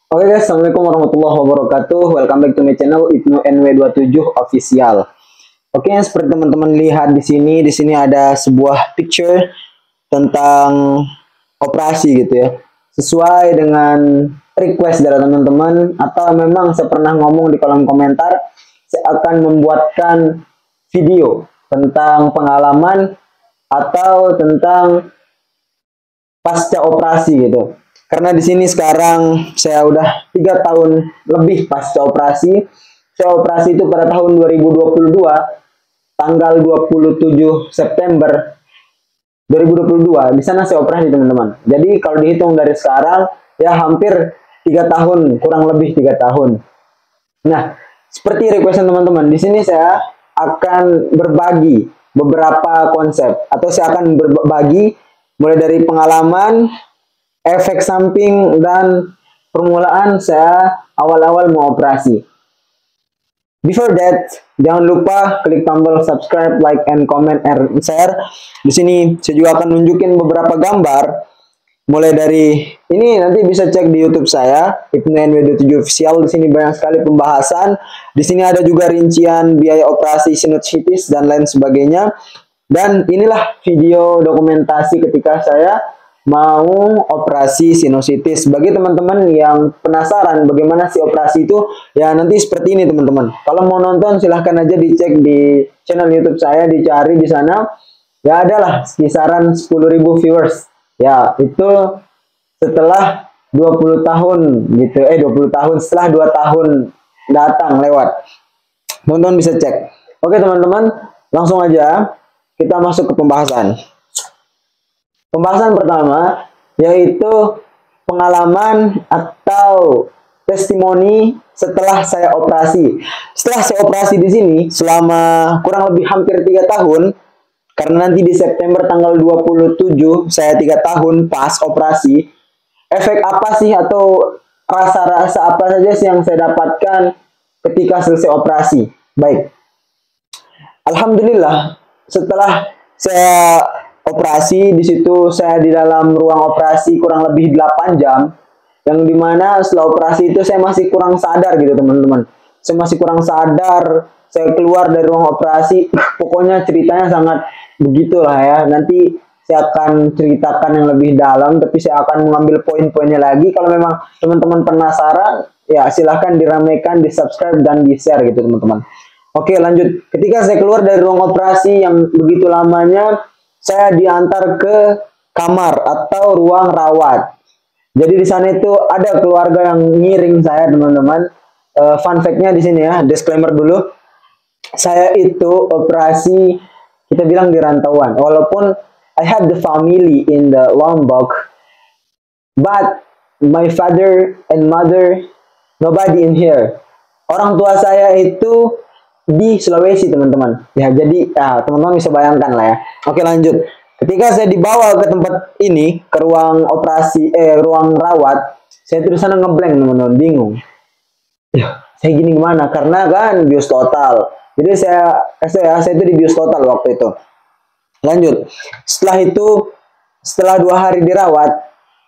Oke guys, assalamualaikum warahmatullahi wabarakatuh. Welcome back to my channel Ibnu NW27 Official. Oke, seperti teman-teman lihat di sini ada sebuah picture tentang operasi gitu ya. Sesuai dengan request dari teman-teman atau memang saya pernah ngomong di kolom komentar, saya akan membuatkan video tentang pengalaman atau tentang pasca operasi gitu. Karena di sini sekarang saya udah 3 tahun lebih pasca operasi. Saya operasi itu pada tahun 2022, tanggal 27 September 2022. Di sana saya operasi teman-teman. Jadi kalau dihitung dari sekarang ya hampir 3 tahun, kurang lebih 3 tahun. Nah, seperti requestan teman-teman, di sini saya akan berbagi beberapa konsep atau saya akan berbagi mulai dari pengalaman, efek samping, dan permulaan saya awal-awal mau operasi. Before that, jangan lupa klik tombol subscribe, like, and comment, and share. Di sini saya juga akan nunjukin beberapa gambar. Mulai dari ini nanti bisa cek di YouTube saya, Ibnu NW27 Official. Di sini banyak sekali pembahasan. Di sini ada juga rincian biaya operasi sinusitis dan lain sebagainya. Dan inilah video dokumentasi ketika saya mau operasi sinusitis. Bagi teman-teman yang penasaran bagaimana sih operasi itu, ya nanti seperti ini teman-teman. Kalau mau nonton silahkan aja dicek di channel YouTube saya, dicari di sana. Ya adalah kisaran 10.000 viewers. Ya, itu setelah 20 tahun gitu. 20 tahun setelah 2 tahun datang lewat. Teman-teman bisa cek. Oke teman-teman, langsung aja kita masuk ke pembahasan. Pembahasan pertama yaitu pengalaman atau testimoni setelah saya operasi. Setelah saya operasi di sini selama kurang lebih hampir 3 tahun, karena nanti di September tanggal 27 saya 3 tahun pas operasi. Efek apa sih atau rasa-rasa apa saja sih yang saya dapatkan ketika selesai operasi? Baik. Alhamdulillah, setelah saya operasi, di situ saya di dalam ruang operasi kurang lebih 8 jam, yang dimana setelah operasi itu saya masih kurang sadar gitu teman-teman. Saya masih kurang sadar, saya keluar dari ruang operasi, pokoknya ceritanya sangat begitulah ya. Nanti saya akan ceritakan yang lebih dalam, tapi saya akan mengambil poin-poinnya lagi. Kalau memang teman-teman penasaran, ya silahkan diramaikan, di subscribe, dan di share gitu teman-teman. Oke lanjut, ketika saya keluar dari ruang operasi yang begitu lamanya, saya diantar ke kamar atau ruang rawat. Jadi di sana itu ada keluarga yang ngiring saya teman-teman. Fun fact-nya di sini ya, disclaimer dulu. Saya itu operasi kita bilang di rantauan. Walaupun I have the family in the Lombok, but my father and mother nobody in here. Orang tua saya itu di Sulawesi teman-teman. Ya jadi teman-teman bisa bayangkan lah ya. Oke lanjut. Ketika saya dibawa ke tempat ini, ke ruang operasi, ruang rawat, saya terus sana ngeblank teman-teman, bingung. Ya, saya gini gimana? Karena kan bius total. Jadi saya itu di bius total waktu itu. Lanjut. Setelah itu, setelah 2 hari dirawat.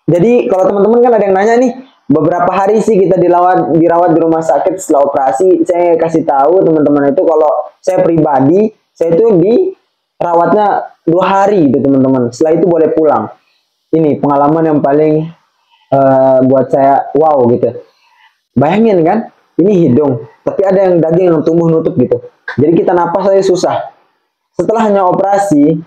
Jadi kalau teman-teman kan ada yang nanya nih, beberapa hari sih kita dirawat di rumah sakit setelah operasi. Saya kasih tahu teman-teman itu kalau saya pribadi, saya itu dirawatnya 2 hari gitu teman-teman. Setelah itu boleh pulang. Ini pengalaman yang paling buat saya wow gitu. Bayangin kan, ini hidung, tapi ada yang daging yang tumbuh nutup gitu. Jadi kita napas aja susah. Setelahnya operasi,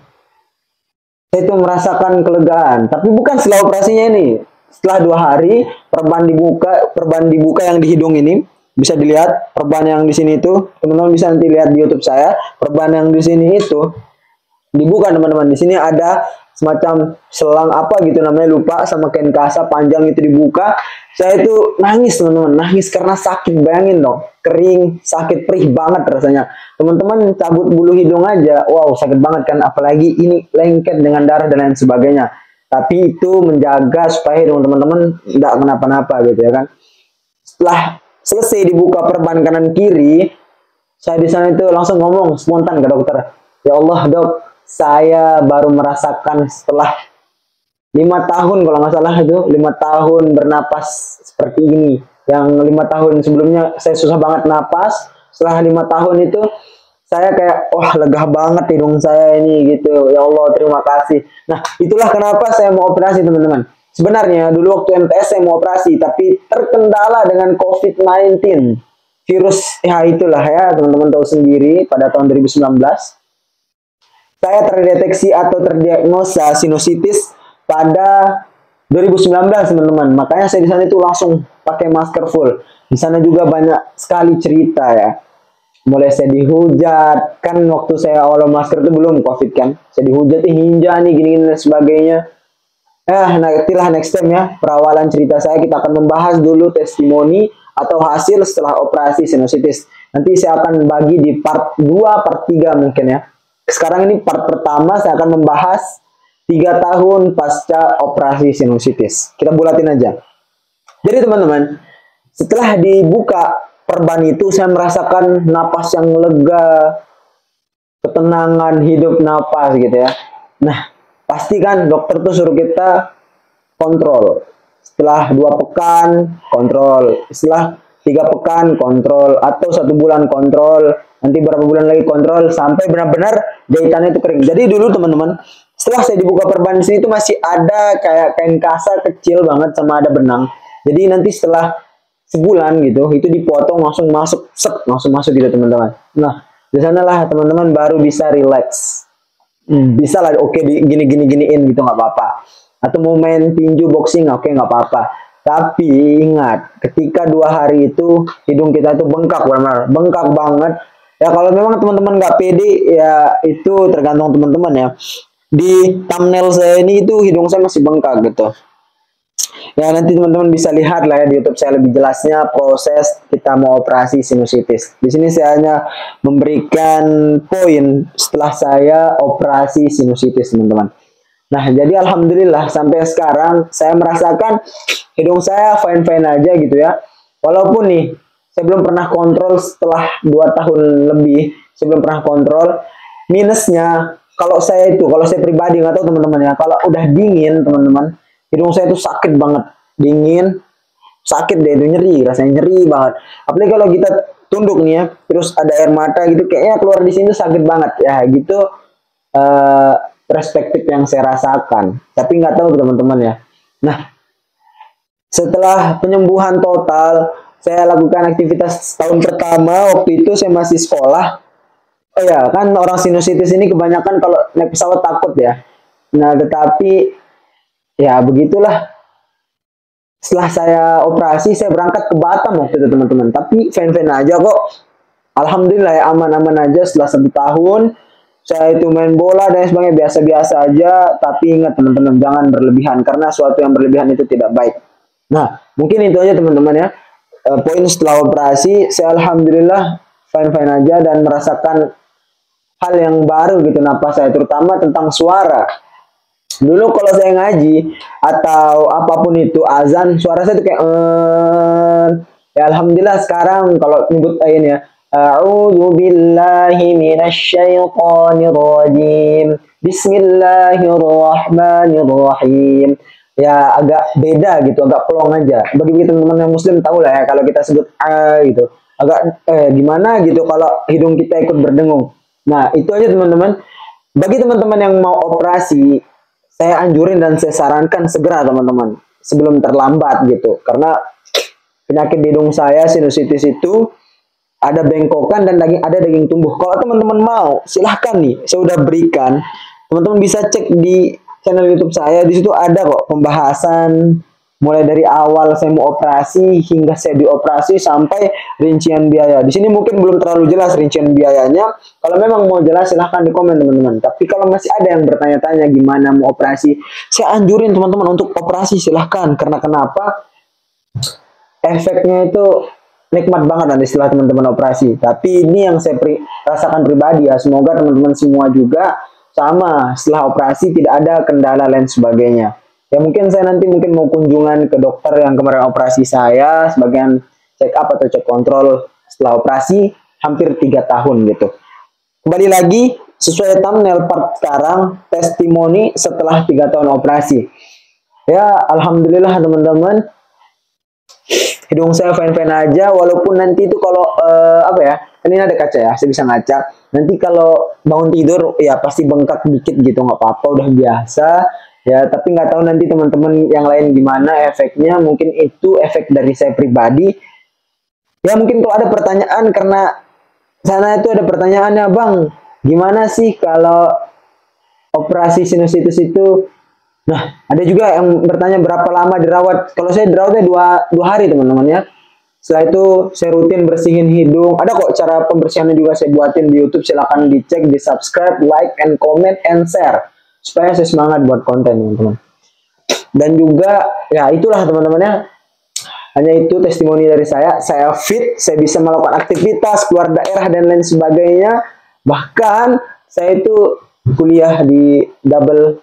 saya itu merasakan kelegaan. Tapi bukan setelah operasinya ini. Setelah 2 hari, perban dibuka yang di hidung ini. Bisa dilihat, perban yang di sini itu. Teman-teman bisa nanti lihat di YouTube saya. Perban yang di sini itu dibuka teman-teman. Di sini ada semacam selang apa gitu namanya, lupa, sama kain kasa panjang itu dibuka. Saya itu nangis teman-teman, nangis karena sakit. Bayangin dong, kering, sakit, perih banget rasanya. Teman-teman cabut bulu hidung aja, wow sakit banget kan, apalagi ini lengket dengan darah dan lain sebagainya. Tapi itu menjaga supaya teman-teman tidak kenapa-napa gitu ya kan. Setelah selesai dibuka perban kanan kiri, saya di sana itu langsung ngomong spontan ke dokter, ya Allah dok, saya baru merasakan setelah 5 tahun kalau nggak salah itu 5 tahun bernapas seperti ini. Yang 5 tahun sebelumnya saya susah banget napas, setelah 5 tahun itu saya kayak wah lega banget hidung saya ini gitu. Ya Allah, terima kasih. Nah, itulah kenapa saya mau operasi teman-teman. Sebenarnya dulu waktu MTS saya mau operasi, tapi terkendala dengan COVID-19. Virus ya itulah ya, teman-teman tahu sendiri pada tahun 2019. Saya terdeteksi atau terdiagnosa sinusitis pada 2019 teman-teman. Makanya saya di sana itu langsung pakai masker full. Di sana juga banyak sekali cerita ya. Mulai saya dihujat, kan waktu saya awal masker itu belum COVID kan. Saya dihujat hinja nih gini-gini dan sebagainya. Nantilah next time ya, perawalan cerita saya kita akan membahas dulu testimoni atau hasil setelah operasi sinusitis. Nanti saya akan bagi di part 2, part 3 mungkin ya. Sekarang ini part pertama saya akan membahas 3 tahun pasca operasi sinusitis. Kita bulatin aja. Jadi teman-teman, setelah dibuka perban itu saya merasakan napas yang lega, ketenangan hidup napas gitu ya. Nah, pasti kan dokter tuh suruh kita kontrol. Setelah 2 pekan kontrol, setelah 3 pekan kontrol, atau 1 bulan kontrol, nanti berapa bulan lagi kontrol sampai benar-benar jahitannya itu kering. Jadi dulu teman-teman, setelah saya dibuka perban di sini itu masih ada kayak kain kasa kecil banget sama ada benang. Jadi nanti setelah sebulan gitu itu dipotong langsung masuk langsung masuk gitu teman-teman. Nah, di sanalah teman-teman baru bisa relax. Bisa lah oke giniin gitu nggak apa-apa. Atau mau main tinju boxing oke nggak apa-apa. Tapi ingat, ketika 2 hari itu hidung kita itu bengkak, benar bengkak banget. Ya kalau memang teman-teman nggak pede ya itu tergantung teman-teman ya. Di thumbnail saya ini itu hidung saya masih bengkak gitu. Ya nanti teman-teman bisa lihat lah ya di YouTube saya lebih jelasnya proses kita mau operasi sinusitis. Di sini saya hanya memberikan poin setelah saya operasi sinusitis teman-teman. Nah jadi alhamdulillah sampai sekarang saya merasakan hidung saya fine-fine aja gitu ya. Walaupun nih saya belum pernah kontrol setelah 2 tahun lebih, saya belum pernah kontrol. Minusnya kalau saya pribadi nggak tahu teman-teman ya, kalau udah dingin teman-teman, hidung saya tuh sakit banget, dingin, sakit deh itu nyeri, rasanya nyeri banget. Apalagi kalau kita tunduk nih ya, terus ada air mata gitu, kayaknya keluar di sini tuh sakit banget ya gitu. Perspektif yang saya rasakan, tapi nggak tahu teman-teman ya. Nah, setelah penyembuhan total, saya lakukan aktivitas tahun pertama waktu itu saya masih sekolah. Oh ya, kan orang sinusitis ini kebanyakan kalau naik pesawat takut ya. Nah, tetapi ya begitulah. Setelah saya operasi, saya berangkat ke Batam waktu itu teman-teman. Tapi fine-fine aja kok. Alhamdulillah ya aman-aman aja setelah 1 tahun. Saya itu main bola dan sebagainya biasa-biasa aja. Tapi ingat teman-teman jangan berlebihan karena suatu yang berlebihan itu tidak baik. Nah mungkin itu aja teman-teman ya. Poin setelah operasi, saya alhamdulillah fine-fine aja dan merasakan hal yang baru gitu napas saya, terutama tentang suara. Dulu kalau saya ngaji atau apapun itu azan, suara saya tuh kayak ya alhamdulillah sekarang kalau nyebut ini ya, a'udzu billahi minasyaitonir rajim. Bismillahirrahmanirrahim. Ya agak beda gitu, agak plong aja. Bagi teman-teman yang muslim tahu lah ya kalau kita sebut gitu. Agak gimana gitu kalau hidung kita ikut berdengung. Nah, itu aja teman-teman. Bagi teman-teman yang mau operasi, saya anjurin dan saya sarankan segera teman-teman sebelum terlambat gitu, karena penyakit di hidung saya sinusitis itu ada bengkokan dan ada daging tumbuh. Kalau teman-teman mau silahkan nih, saya udah berikan, teman-teman bisa cek di channel YouTube saya, di situ ada kok pembahasan mulai dari awal saya mau operasi hingga saya dioperasi sampai rincian biaya. Di sini mungkin belum terlalu jelas rincian biayanya. Kalau memang mau jelas silahkan di komen teman-teman. Tapi kalau masih ada yang bertanya-tanya gimana mau operasi, saya anjurin teman-teman untuk operasi silahkan. Karena kenapa? Efeknya itu nikmat banget nanti setelah teman-teman operasi. Tapi ini yang saya rasakan pribadi ya. Semoga teman-teman semua juga sama. Setelah operasi tidak ada kendala lain sebagainya. Ya mungkin saya nanti mau kunjungan ke dokter yang kemarin operasi saya, sebagian check up atau cek kontrol setelah operasi hampir 3 tahun gitu. Kembali lagi sesuai thumbnail part sekarang, testimoni setelah 3 tahun operasi. Ya alhamdulillah teman-teman, hidung saya fine-fine aja, walaupun nanti itu kalau apa ya, kan ini ada kaca ya, saya bisa ngaca. Nanti kalau bangun tidur ya pasti bengkak dikit gitu, nggak apa-apa, udah biasa ya. Tapi nggak tahu nanti teman-teman yang lain gimana efeknya. Mungkin itu efek dari saya pribadi. Ya mungkin kalau ada pertanyaan, karena sana itu ada pertanyaannya, Bang, gimana sih kalau operasi sinusitis itu? Nah, ada juga yang bertanya berapa lama dirawat. Kalau saya dirawatnya dua hari teman-teman ya. Setelah itu saya rutin bersihin hidung. Ada kok cara pembersihannya juga saya buatin di YouTube. Silahkan dicek, di subscribe, like, and comment, and share. Supaya saya semangat buat konten teman-teman. Dan juga ya itulah teman-teman ya. Hanya itu testimoni dari saya. Saya fit, saya bisa melakukan aktivitas, keluar daerah, dan lain sebagainya. Bahkan saya itu kuliah di double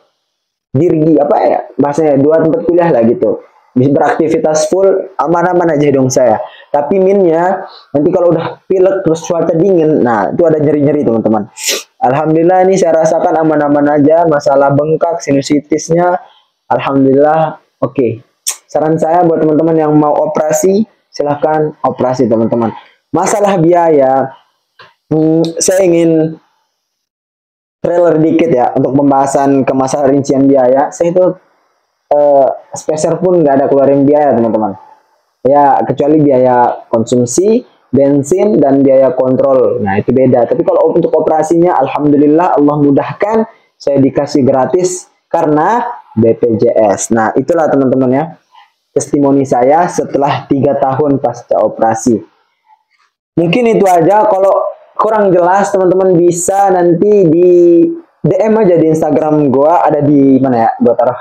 dirgi, apa ya bahasanya, 2 tempat kuliah lah gitu. Bisa beraktivitas full, aman-aman aja hidung saya. Tapi minnya, nanti kalau udah pilek terus cuaca dingin, nah itu ada nyeri-nyeri teman-teman. Alhamdulillah ini saya rasakan aman-aman aja. Masalah bengkak, sinusitisnya, alhamdulillah oke. Saran saya buat teman-teman yang mau operasi, silahkan operasi teman-teman. Masalah biaya, saya ingin trailer dikit ya untuk pembahasan ke masalah rincian biaya. Saya itu speser pun nggak ada keluarin biaya teman-teman. Ya kecuali biaya konsumsi, bensin, dan biaya kontrol. Nah itu beda. Tapi kalau untuk operasinya, alhamdulillah Allah mudahkan. Saya dikasih gratis karena BPJS. Nah itulah teman-teman ya, testimoni saya setelah 3 tahun pasca operasi. Mungkin itu aja. Kalau kurang jelas teman-teman bisa nanti di DM aja di Instagram gua. Ada di mana ya? Gua taruh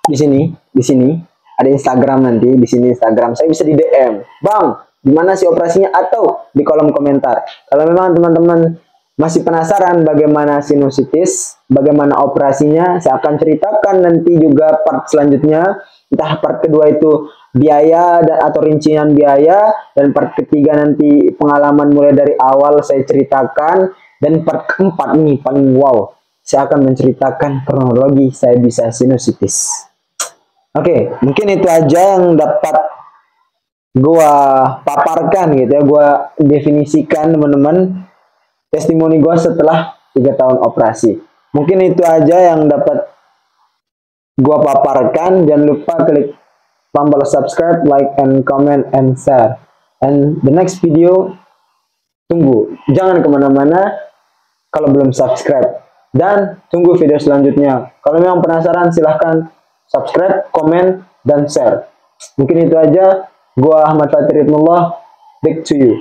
di sini ada Instagram, nanti di sini Instagram. Saya bisa di DM, Bang, gimana sih operasinya, atau di kolom komentar. Kalau memang teman-teman masih penasaran bagaimana sinusitis, bagaimana operasinya, saya akan ceritakan nanti juga part selanjutnya. Entah part kedua itu biaya atau rincian biaya, dan part ketiga nanti pengalaman mulai dari awal saya ceritakan, dan part keempat nih paling wow, saya akan menceritakan kronologi saya bisa sinusitis. Oke, mungkin itu aja yang dapat gua paparkan gitu ya, gua definisikan teman-teman testimoni gua setelah 3 tahun operasi. Mungkin itu aja yang dapat gua paparkan. Jangan lupa klik tombol subscribe, like, and comment, and share. And the next video, tunggu, jangan kemana-mana kalau belum subscribe, dan tunggu video selanjutnya. Kalau memang penasaran, silahkan subscribe, komen, dan share. Mungkin itu aja. Gua Ahmad Fatir Hidayatullah, back to you.